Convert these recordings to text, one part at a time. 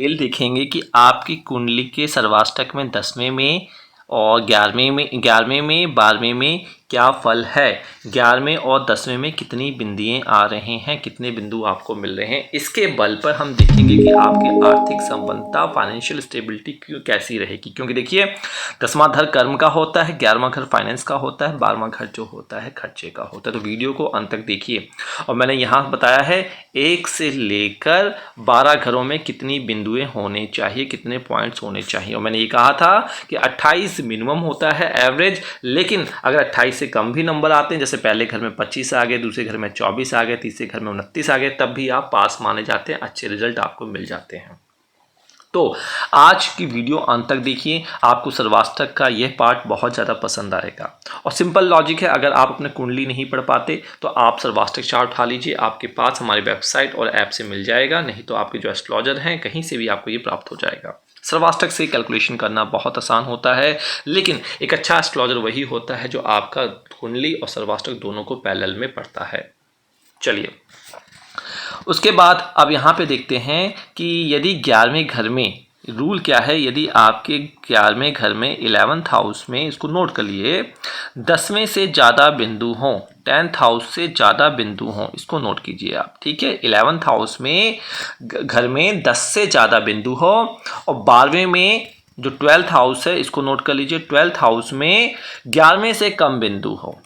Detail देखेंगे कि आपकी कुंडली के सर्वाष्टक में 10वें में और 11वें में 12वें में क्या फल है, 11वें और 10वें में कितनी बिंदियाँ आ रहे हैं, कितने बिंदु आपको मिल रहे हैं। इसके बल पर हम देखेंगे कि आपकी आर्थिक संपन्नता, फाइनेंशियल स्टेबिलिटी कैसी रहेगी। क्योंकि देखिए 10वां घर कर्म का होता है, 11वां घर फाइनेंस का होता है, 12वां घर जो होता है खर्चे का होता है। तो वीडियो को अंत तक देखिए। और मैंने यहाँ बताया है 1 से लेकर 12 घरों में कितनी बिंदुएं होने चाहिए, कितने पॉइंट्स होने चाहिए। और मैंने ये कहा था कि 28 मिनिमम होता है एवरेज, लेकिन अगर 28 से कम भी नंबर आते हैं, जैसे पहले घर में 25 आ गए, दूसरे घर में 24 आ गए, तीसरे घर में 29 आ गए, तब भी आप पास माने जाते हैं, अच्छे रिजल्ट आपको मिल जाते हैं। तो आज की वीडियो अंत तक देखिए, आपको सर्वाष्टक का यह पार्ट बहुत ज़्यादा पसंद आएगा। और सिंपल लॉजिक है, अगर आप अपने कुंडली नहीं पढ़ पाते तो आप सर्वाष्टक चार्ट उठा लीजिए, आपके पास हमारी वेबसाइट और ऐप से मिल जाएगा, नहीं तो आपके जो एस्ट्रोलॉजर हैं कहीं से भी आपको ये प्राप्त हो जाएगा। सर्वाष्टक से कैलकुलेशन करना बहुत आसान होता है, लेकिन एक अच्छा एस्ट्रोलॉजर वही होता है जो आपका कुंडली और सर्वाष्टक दोनों को पैरेलल में पढ़ता है। चलिए, उसके बाद अब यहाँ पे देखते हैं कि यदि 11वें घर में रूल क्या है। यदि आपके 11वें घर में 11th हाउस में, इसको नोट कर लिए, 10वें से ज़्यादा बिंदु हों, 10th हाउस से ज़्यादा बिंदु हों, इसको नोट कीजिए आप, ठीक है। 11th हाउस में घर में 10 से ज़्यादा बिंदु हो, और 12वें में जो 12th हाउस है इसको नोट कर लीजिए, 12th हाउस में 11वें से कम बिंदु हो,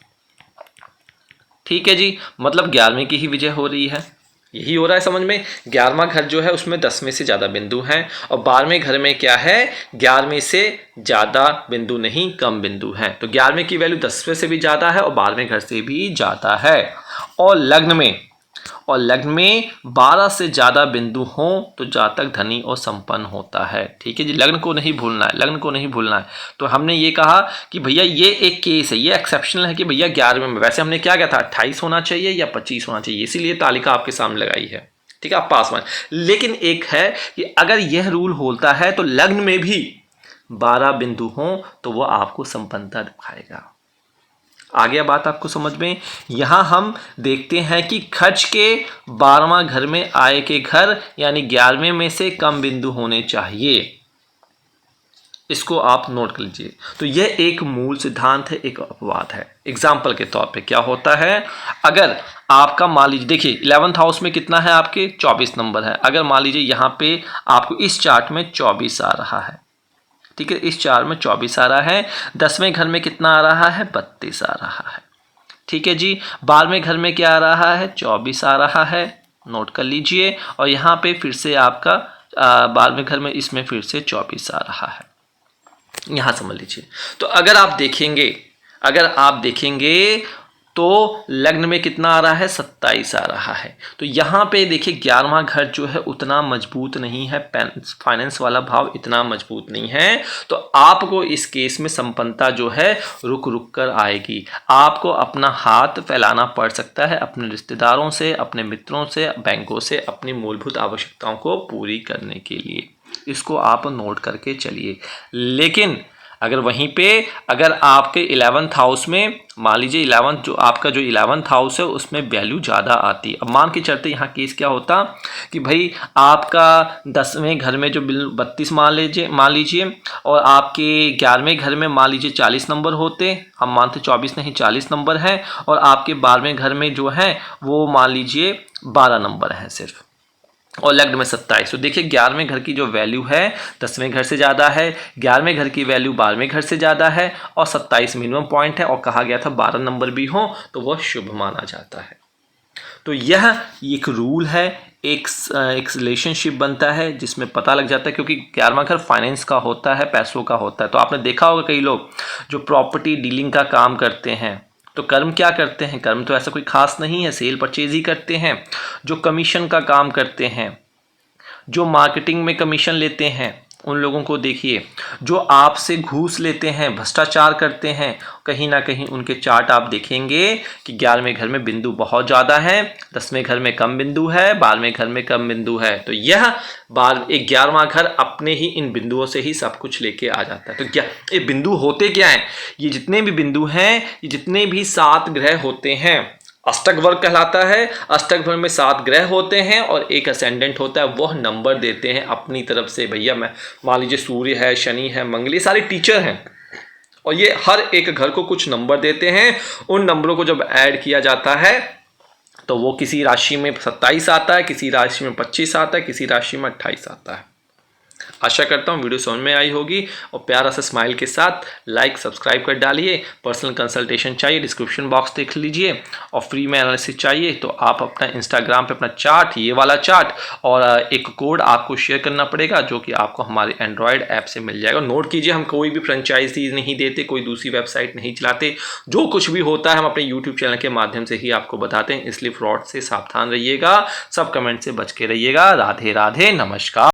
ठीक है जी। मतलब 11वें की ही विजय हो रही है, यही हो रहा है समझ में। 11वां घर जो है उसमें 10वें से ज़्यादा बिंदु हैं, और 12वें घर में क्या है, 11वें से ज़्यादा बिंदु नहीं, कम बिंदु हैं। तो 11वें की वैल्यू 10वें से भी ज़्यादा है और 12वें घर से भी ज़्यादा है। और लग्न में 12 से ज़्यादा बिंदु हों तो जातक धनी और संपन्न होता है, ठीक है जी। लग्न को नहीं भूलना है। तो हमने ये कहा कि भैया ये एक केस है, ये एक्सेप्शनल है कि भैया 11वें में, वैसे हमने क्या कहा था 28 होना चाहिए या 25 होना चाहिए, इसीलिए तालिका आपके सामने लगाई है, ठीक है, आप पास मान। लेकिन एक है कि अगर यह रूल होता है तो लग्न में भी 12 बिंदु हों तो वो आपको संपन्नता दिखाएगा। आ गया बात आपको समझ में। यहाँ हम देखते हैं कि खर्च के 12वां घर में आय के घर यानी 11वें में से कम बिंदु होने चाहिए, इसको आप नोट कर लीजिए। तो यह एक मूल सिद्धांत है, एक अपवाद है। एग्जाम्पल के तौर पे क्या होता है, अगर आपका मान लीजिए, देखिए 11th हाउस में कितना है आपके 24 नंबर है। अगर मान लीजिए यहाँ पे आपको इस चार्ट में 24 आ रहा है, ठीक है, इस चार्ट में 24 आ रहा है। 10वें घर में कितना आ रहा है, 32 आ रहा है, ठीक है जी। 12वें घर में क्या आ रहा है, 24 आ रहा है, नोट कर लीजिए। और यहाँ पे फिर से आपका 12वें घर में इसमें फिर से 24 आ रहा है, यहाँ समझ लीजिए। तो अगर आप देखेंगे तो लग्न में कितना आ रहा है, 27 आ रहा है। तो यहाँ पे देखिए 11वां घर जो है उतना मजबूत नहीं है, फाइनेंस वाला भाव इतना मजबूत नहीं है। तो आपको इस केस में संपन्नता जो है रुक रुक कर आएगी। आपको अपना हाथ फैलाना पड़ सकता है अपने रिश्तेदारों से, अपने मित्रों से, बैंकों से, अपनी मूलभूत आवश्यकताओं को पूरी करने के लिए। इसको आप नोट करके चलिए। लेकिन अगर वहीं पे अगर आपके 11th हाउस में मान लीजिए 11th जो आपका जो 11th हाउस है उसमें वैल्यू ज़्यादा आती है। अब मान के चलते यहाँ केस क्या होता कि भाई आपका 10वें घर में जो 32 मान लीजिए और आपके 11वें घर में मान लीजिए 40 नंबर होते, हम मानते 24 नहीं 40 नंबर है, और आपके 12वें घर में जो है वो मान लीजिए 12 नंबर है सिर्फ, और लग्न में 27। तो देखिए 11वें घर की जो वैल्यू है 10वें घर से ज़्यादा है, 11वें घर की वैल्यू 12वें घर से ज़्यादा है, और 27 मिनिमम पॉइंट है, और कहा गया था 12 नंबर भी हो तो वह शुभ माना जाता है। तो यह एक रूल है, एक रिलेशनशिप बनता है जिसमें पता लग जाता है, क्योंकि 11वां घर फाइनेंस का होता है, पैसों का होता है। तो आपने देखा होगा कई लोग जो प्रॉपर्टी डीलिंग का काम करते हैं, तो कर्म क्या करते हैं, कर्म तो ऐसा कोई खास नहीं है, सेल परचेज ही करते हैं। जो कमीशन का काम करते हैं, जो मार्केटिंग में कमीशन लेते हैं, उन लोगों को देखिए। जो आपसे घूस लेते हैं, भ्रष्टाचार करते हैं, कहीं ना कहीं उनके चार्ट आप देखेंगे कि 11वें घर में बिंदु बहुत ज़्यादा है, 10वें घर में कम बिंदु है, 12वें घर में कम बिंदु है। तो यह 11वां घर अपने ही इन बिंदुओं से ही सब कुछ लेके आ जाता है। तो क्या ये बिंदु होते क्या हैं, ये जितने भी बिंदु हैं, ये जितने भी 7 ग्रह होते हैं, अष्टक वर्ग कहलाता है। अष्टक वर्ग में 7 ग्रह होते हैं और एक असेंडेंट होता है, वह नंबर देते हैं अपनी तरफ से। भैया मैं मान लीजिए सूर्य है, शनि है, मंगल, ये सारे टीचर हैं और ये हर एक घर को कुछ नंबर देते हैं। उन नंबरों को जब ऐड किया जाता है तो वो किसी राशि में 27 आता है, किसी राशि में 25 आता है, किसी राशि में 28 आता है। आशा करता हूँ वीडियो समझ में आई होगी और प्यारा सा स्माइल के साथ लाइक सब्सक्राइब कर डालिए। पर्सनल कंसल्टेशन चाहिए डिस्क्रिप्शन बॉक्स देख लीजिए और फ्री में एनालिसिस चाहिए तो आप अपना इंस्टाग्राम पे अपना चार्ट, ये वाला चार्ट और एक कोड आपको शेयर करना पड़ेगा जो कि आपको हमारे एंड्रॉयड ऐप से मिल जाएगा। नोट कीजिए, हम कोई भी फ्रेंचाइजी नहीं देते, कोई दूसरी वेबसाइट नहीं चलाते। जो कुछ भी होता है हम अपने यूट्यूब चैनल के माध्यम से ही आपको बताते हैं, इसलिए फ्रॉड से सावधान रहिएगा। सब कमेंट से बच के रहिएगा। राधे राधे, नमस्कार।